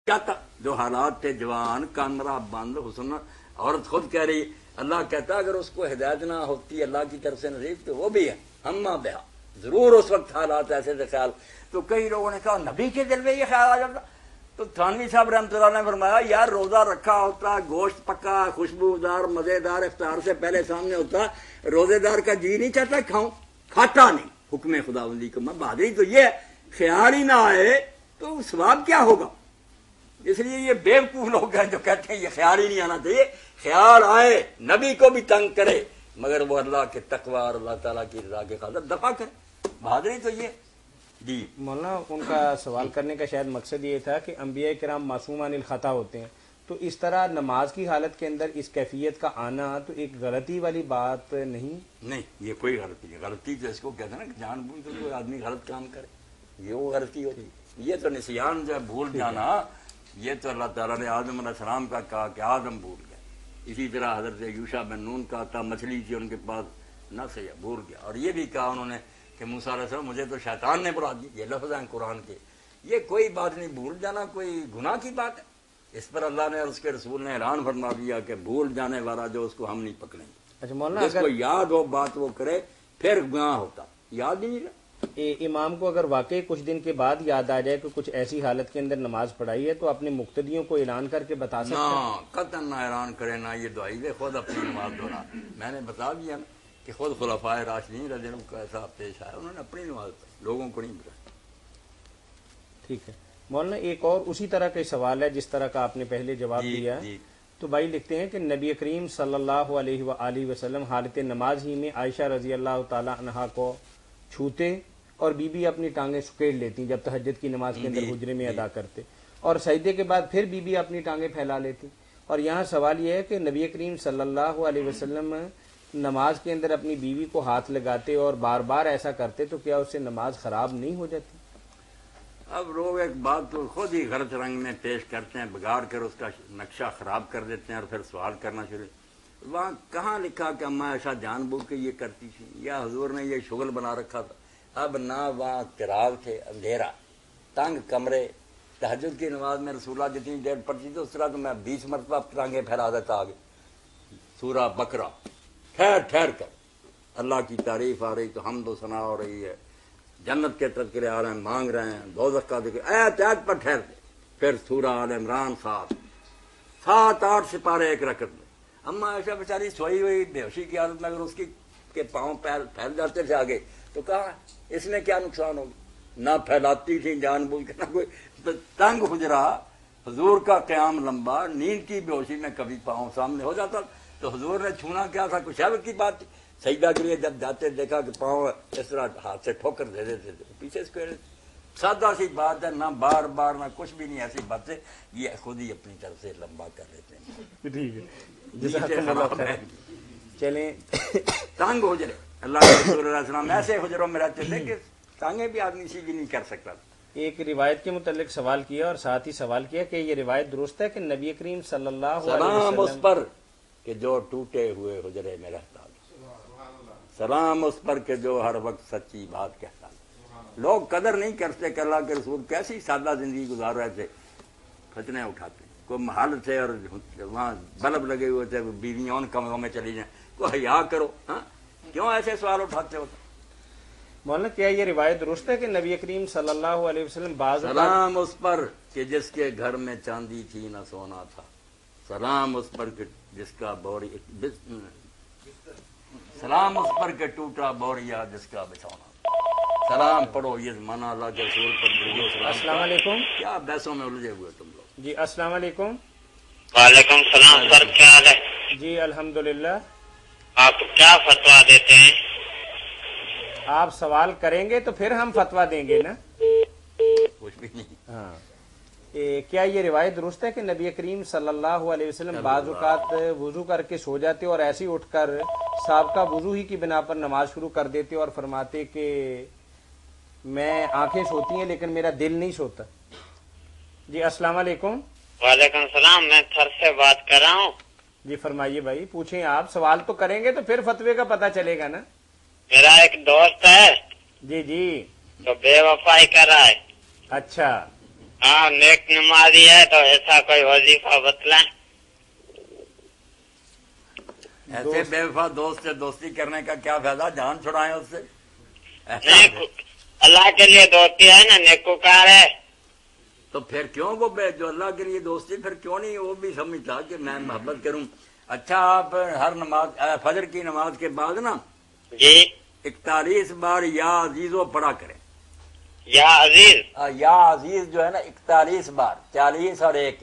کیا تھا جو حالات تھے، جوان کامرہ بند حسن، عورت خود کہہ رہی، اللہ کہتا اگر اس کو ہدایت نہ ہوتی اللہ کی طرف سے نصیب تو وہ بھی ہے ہما بہا، ضرور اس وقت حالات ایسے تھے خیال. تو کئی لوگوں نے کہا نبی کے دل میں یہ خیال آ جاتا. تو تھانوی صاحب رحمۃ اللہ نے فرمایا یار روزہ رکھا ہوتا، گوشت پکا خوشبودار مزیدار افطار سے پہلے سامنے ہوتا، روزے دار کا جی نہیں چاہتا کھاؤں، کھاتا نہیں. حکم خداوندی کو بہادری تو یہ ہے، خیال ہی نہ آئے تو ثواب کیا ہوگا. اس لیے یہ بیوقوف لوگ ہیں جو کہتے ہیں یہ خیال ہی نہیں آنا چاہیے. خیال آئے، نبی کو بھی تنگ کرے مگر وہ اللہ کے تقوی اور اللہ تعالیٰ کی رضا کے خاطر دفع کرے. بہادری تو یہ. جی مولانا ان کا سوال کرنے کا شاید مقصد یہ تھا کہ انبیاء کرام معصوم عن الخطا ہوتے ہیں، تو اس طرح نماز کی حالت کے اندر اس کیفیت کا آنا تو ایک غلطی والی بات نہیں؟ نہیں، یہ کوئی غلطی نہیں. غلطی تو اس کو کہتے ہیں نا کہ جان بوجھ کر کوئی آدمی غلط کام کرے، یہ وہ غلطی ہوتی. یہ تو نسیان جو ہے بھول جانا، یہ تو اللہ تعالیٰ نے آدم علیہ السلام کا کہا کہ آدم بھول گیا. اسی طرح حضرت یوشع بن نون کا تھا، مچھلی تھی ان کے پاس، نہ سیا بھول گیا. اور یہ بھی کہا انہوں نے کہ موسیٰ علیہ السلام مجھے تو شیطان نے بلا دی. یہ لفظ ہیں قرآن کے. یہ کوئی بات نہیں، بھول جانا کوئی گناہ کی بات ہے. اس پر اللہ نے اور اس کے رسول نے اعلان فرما دیا کہ بھول جانے والا جو اس کو ہم نہیں پکڑیں گے. اچھا مولانا، جس کو یاد ہو بات وہ کرے، پھر گناہ ہوتا. یاد ہی نہیں رہا. امام کو اگر واقعی کچھ دن کے بعد یاد آ جائے کہ کچھ ایسی حالت کے اندر نماز پڑھائی ہے تو اپنے مقتدیوں کو اعلان کر کے بتا سکتے ہیں؟ نہ قطعاً نہ اعلان کرے، نہ یہ دعائی دے، خود اپنی نماز دہرا. میں نے بتا دیا نا کہ خود خلفائے راشدین رضی اللہ عنہم کو ایسا پیش آیا، انہوں نے اپنی نماز پڑھی، لوگوں کو نہیں بتایا. ٹھیک ہے مولانا، ایک اور اسی طرح کا سوال ہے جس طرح کا آپ نے پہلے جواب دیا ہے. تو بھائی لکھتے ہیں کہ نبی کریم صلی اللہ علیہ وآلہ وسلم حالت نماز ہی میں عائشہ رضی اللہ تعالی عنہا کو چھوتے اور بی بی اپنی ٹانگیں سکیڑ لیتی جب تہجد کی نماز کے اندر حجرے میں ادا کرتے، اور سجدے کے بعد پھر بی بی اپنی ٹانگیں پھیلا لیتی. اور یہاں سوال یہ ہے کہ نبی کریم صلی اللہ علیہ وسلم نماز کے اندر اپنی بیوی کو ہاتھ لگاتے اور بار بار ایسا کرتے تو کیا اس سے نماز خراب نہیں ہو جاتی؟ اب لوگ ایک بات تو خود ہی غلط رنگ میں پیش کرتے ہیں، بگاڑ کر اس کا نقشہ خراب کر دیتے ہیں اور پھر سوال کرنا شروع. وہاں کہاں لکھا کہ اماں ایسا جان بوجھ کے یہ کرتی تھی، یا حضور نے یہ شغل بنا رکھا تھا؟ اب نہ وہاں چراغ تھے، اندھیرا، تنگ کمرے. تہجد کی نماز میں رسول اللہ جتنی دیر پڑتی تھی اس طرح تو میں 20 مرتبہ ٹانگیں پھیلا دیتا آگے. سورہ بقرہ ٹھہر ٹھہر کر اللہ کی تعریف آ رہی تو حمد و ثنا ہو رہی ہے، جنت کے تذکرے آ رہے ہیں، مانگ رہے ہیں، دوزخ کا ذکر، آیت آیت پر ٹھہرتے. پھر سورہ آل عمران 7-8 سپارے ایک رکعت میں. اما ایسا بیچاری سوئی ہوئی بے ہوشی کی حالت میں اگر اس کی کے پاؤں پھیل جاتے تھے آگے تو کہا اس میں کیا نقصان ہوگا. نہ پھیلاتی تھی جان بوجھ کے، نہ کوئی. تنگ حجرا، حضور کا قیام لمبا، نیند کی بے ہوشی میں کبھی پاؤں سامنے ہو جاتا تو حضور نے چھونا کیا تھا، کچھ شرط کی بات تھی. سجدہ کے لیے جب جاتے دیکھا کہ پاؤں اس طرح ہاتھ سے ٹھوکر دے دیتے تھے، پیچھے سے کوئی سادہ سی بات ہے، نہ بار بار نہ کچھ بھی نہیں. ایسی باتیں یہ خود ہی اپنی طرف سے لمبا کر لیتے ہیں. ٹھیک ہے، چلیں. تنگ حجرے، اللہ کے رسول علیہ السلام ایسے حجروں میں رہتے تھے کہ ٹانگیں بھی آدمی سیدھی نہیں کر سکتا. ایک روایت کے متعلق سوال کیا اور ساتھ ہی سوال کیا کہ یہ روایت درست ہے کہ نبی کریم صلی اللہ علیہ سلام اس وسلم پر کہ جو ٹوٹے ہوئے حجرے میں رہتا، سلام اس پر کہ جو ہر وقت سچی بات کہتا. لوگ قدر نہیں کرتے کہ اللہ کے رسول کیسی سادہ زندگی گزار رہے تھے. فتنے اٹھاتے، کوئی محل تھے اور وہاں بلب لگے ہوئے تھے، بیویاں ان کمروں میں چلی جائیں. کوئی حیا کرو، ہاں کیوں ایسے سوال اٹھاتے ہو؟ مولانا کیا یہ روایت درست ہے کہ نبی کریم صلی اللہ علیہ وسلم بعض سلام اس پر کہ جس کے گھر میں چاندی تھی نہ سونا تھا، سلام اس پر کہ جس کا بوری، سلام اس پر کہ ٹوٹا بوریا جس کا بچھونا. سلام پڑھو، یہ مانا اللہ کے رسول پر درود و سلام. السلام علیکم. کیا بحثوں میں الجھے ہوئے تم لوگ؟ جی السلام علیکم. وعلیکم السلام سر، کیا حال ہے؟ جی الحمدللہ. آپ کیا فتویٰ دیتے ہیں؟ آپ سوال کریں گے تو پھر ہم فتویٰ دیں گے نا. کچھ بھی نہیں. ہاں، کیا یہ روایت درست ہے کہ نبی کریم صلی اللہ علیہ وسلم بعض اوقات وضو کر کے سو جاتے اور ایسے ہی اٹھ کر سابقہ وضو ہی کی بنا پر نماز شروع کر دیتے اور فرماتے کہ میں آنکھیں سوتی ہیں لیکن میرا دل نہیں سوتا؟ جی السلام علیکم. وعلیکم السلام، میں تھر سے بات کر رہا ہوں. جی فرمائیے بھائی، پوچھیں. آپ سوال تو کریں گے تو پھر فتوے کا پتہ چلے گا نا. میرا ایک دوست ہے جی جی. تو بے وفائی کر رہا ہے. اچھا. ہاں نیک نمازی ہے تو ایسا کوئی وظیفہ بتلائیں. ایسے بے وفا دوست سے دوستی کرنے کا کیا فائدہ؟ جان چھڑائیں اس سے. اللہ کے لیے دوستی ہے نا، نیکوکار ہے. تو پھر کیوں وہ جو اللہ کے لیے دوستی، پھر کیوں نہیں وہ بھی سمجھتا کہ میں محبت کروں؟ اچھا آپ ہر نماز فجر کی نماز کے بعد نا جی 41 بار یا عزیزو پڑھا کریں. یا عزیز یا عزیز جو ہے نا 41 بار، 40 اور 1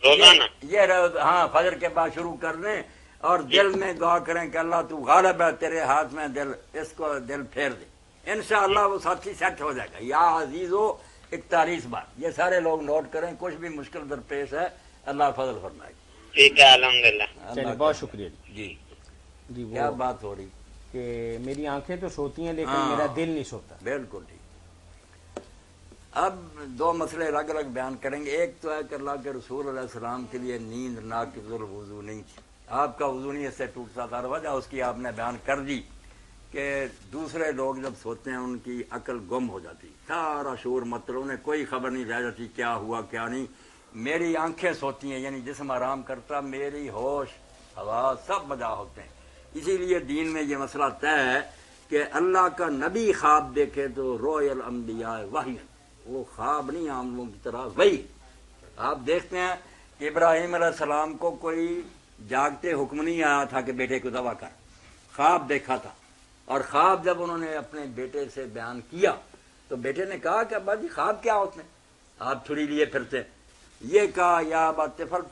روزانہ. یہ ہاں فجر کے بعد شروع کر دیں اور دل میں دعا کریں کہ اللہ تو غالب ہے، تیرے ہاتھ میں دل، اس کو دل پھیر دے، انشاءاللہ وہ ساتھی سیٹ ہو جائے گا. یا عزیزو 41 بار. یہ سارے لوگ نوٹ کریں، کچھ بھی مشکل درپیش ہے اللہ فضل فرمائے. ٹھیک ہے الحمدللہ. چلیے بہت شکریہ جی. جی کیا وہ بات ہو رہی کہ میری آنکھیں تو سوتی ہیں لیکن ہاں. میرا دل نہیں سوتا. بالکل ٹھیک. اب دو مسئلے الگ الگ بیان کریں گے. ایک تو ہے کہ اللہ کے رسول علیہ السلام کے لیے نیند ناقض الوضو نہیں تھی. آپ کا وضو نہیں اس سے ٹوٹتا تھا، وجہ اس کی آپ نے بیان کر دی کہ دوسرے لوگ جب سوتے ہیں ان کی عقل گم ہو جاتی، سارا شور مطلب انہیں کوئی خبر نہیں رہ جاتی کیا ہوا کیا نہیں. میری آنکھیں سوتی ہیں یعنی جسم آرام کرتا، میری ہوش حواس سب بجا ہوتے ہیں. اسی لیے دین میں یہ مسئلہ طے ہے کہ اللہ کا نبی خواب دیکھے تو روئ الانبیاء وحی، وہ خواب نہیں عام لوگوں کی طرح وحی. آپ دیکھتے ہیں کہ ابراہیم علیہ السلام کو کوئی جاگتے حکم نہیں آیا تھا کہ بیٹے کو ذبح کر، خواب دیکھا تھا. اور خواب جب انہوں نے اپنے بیٹے سے بیان کیا تو بیٹے نے کہا کہ ابا جی خواب کیا ہوتے ہیں، آپ چھری لیے پھرتے. یہ کہا یا ابا تفعل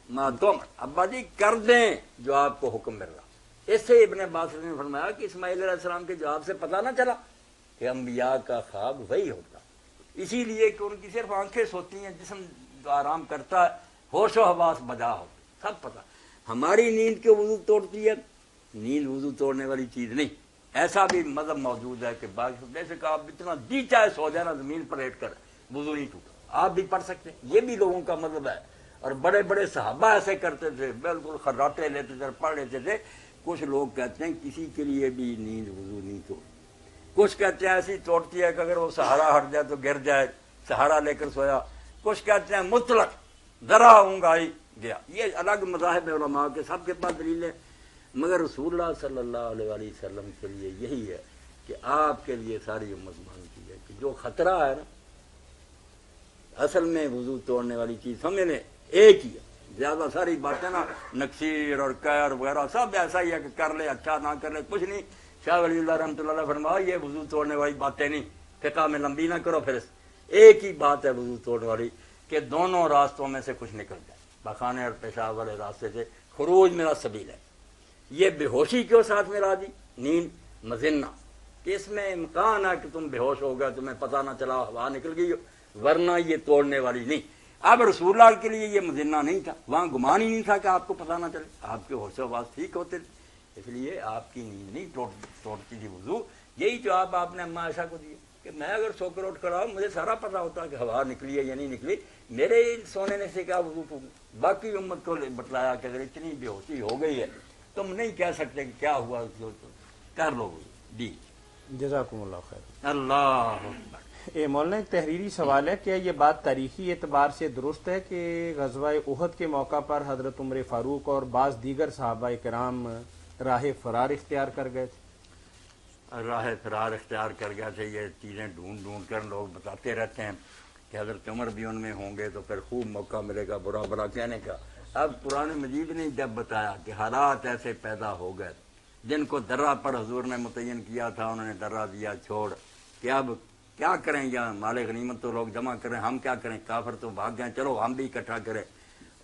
ما تؤمر، ابا جی کر دیں جو آپ کو حکم مل رہا. اس سے ابن عباس نے فرمایا کہ اسماعیل علیہ السلام کے جواب سے پتہ نہ چلا کہ انبیاء کا خواب وہی ہوتا، اسی لیے کہ ان کی صرف آنکھیں سوتی ہیں، جسم آرام کرتا ہے، ہوش و حواس بجا ہوتے، سب پتہ. ہماری نیند کے وضو توڑتی ہے، نیند وضو توڑنے والی چیز نہیں. ایسا بھی مذہب موجود ہے کہ جیسے کہ آپ اتنا جی چاہے سو جائے نا زمین پر لیٹ کر وضو نہیں ٹوٹا، آپ بھی پڑھ سکتے ہیں. یہ بھی لوگوں کا مذہب ہے اور بڑے بڑے صحابہ ایسے کرتے تھے، بالکل خراٹے لیتے تھے، پڑھ لیتے تھے. کچھ لوگ کہتے ہیں کسی کے لیے بھی نیند وضو نہیں توڑ. کچھ کہتے ہیں ایسی توڑتی ہے کہ اگر وہ سہارا ہٹ جائے تو گر جائے، سہارا لے کر سویا. کچھ کہتے ہیں مطلق ذرا اونگائی گیا. یہ الگ مذاہب علماء کے، سب کے پاس دلیل ہے. مگر رسول اللہ صلی اللہ علیہ وآلہ وسلم کے لیے یہی ہے کہ آپ کے لیے ساری امت مانتی ہے کہ جو خطرہ ہے نا، اصل میں وضو توڑنے والی چیز سمجھ لیں ایک ہی ہے. زیادہ ساری باتیں نا نقصیر اور قیر وغیرہ سب ایسا ہی ہے کہ کر لے اچھا، نہ کر لے کچھ نہیں. شاہ ولی اللہ رحمۃ اللہ علیہ فرمایا یہ وضو توڑنے والی باتیں نہیں، فقہ میں لمبی نہ کرو. پھر ایک ہی بات ہے وضو توڑنے والی کہ دونوں راستوں میں سے کچھ نکل جائے، پخانے اور پیشاب والے راستے سے خروج میرا سبیل ہے. یہ بے ہوشی کیوں ساتھ میں را دی؟ نیند مذنہ، کہ اس میں امکان ہے کہ تم بے ہوش ہو گئے، تمہیں پتہ نہ چلا، ہوا نکل گئی، ورنہ یہ توڑنے والی نہیں. اب رسول اللہ کے لیے یہ مذنہ نہیں تھا، وہاں گمان ہی نہیں تھا کہ آپ کو پتہ نہ چلے، آپ کے ہوش و حواس ٹھیک ہوتے تھے. اس لیے آپ کی نیند نہیں توڑتی تھی وضو. یہی جواب آپ نے اما عائشہ کو دیا کہ میں اگر سو کر اٹھ کر آؤں مجھے سارا پتہ ہوتا کہ ہوا نکلی ہے یا نہیں نکلی، میرے سونے نے سے کیا وضو ٹوٹ. باقی امت کو بتلایا کہ اگر اتنی بے ہوشی ہو گئی ہے تم نہیں کہہ سکتے کہ کیا ہوا، کر لو جی. جزاکم اللہ خیر. اللہ اکبر. مولانا ایک تحریری سوال ہے، کیا یہ بات تاریخی اعتبار سے درست ہے کہ غزوہ احد کے موقع پر حضرت عمر فاروق اور بعض دیگر صحابہ کرام راہ فرار اختیار کر گئے تھے؟ راہ فرار اختیار کر گئے تھے. یہ چیزیں ڈھونڈ ڈھونڈ کر لوگ بتاتے رہتے ہیں کہ حضرت عمر بھی ان میں ہوں گے تو پھر خوب موقع ملے گا برا برا کہنے کا. اب قرآن مجید نے جب بتایا کہ حالات ایسے پیدا ہو گئے، جن کو درہ پر حضور نے متعین کیا تھا انہوں نے درہ دیا چھوڑ کہ اب کیا کریں، یا مال غنیمت تو لوگ جمع کریں، ہم کیا کریں، کافر تو بھاگ گئے، چلو ہم بھی اکٹھا کریں.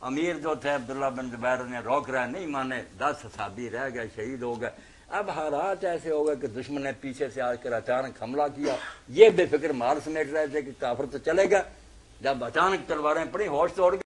امیر جو تھے عبداللہ بن زبیر نے روک رہے، نہیں مانے، 10 صحابی رہ گئے، شہید ہو گئے. اب حالات ایسے ہو گئے کہ دشمن نے پیچھے سے آ کر اچانک حملہ کیا. یہ بے فکر مال سمیٹ رہے تھے کہ کافر تو چلے گا، جب اچانک تلواریں پڑی ہوش توڑ گئے.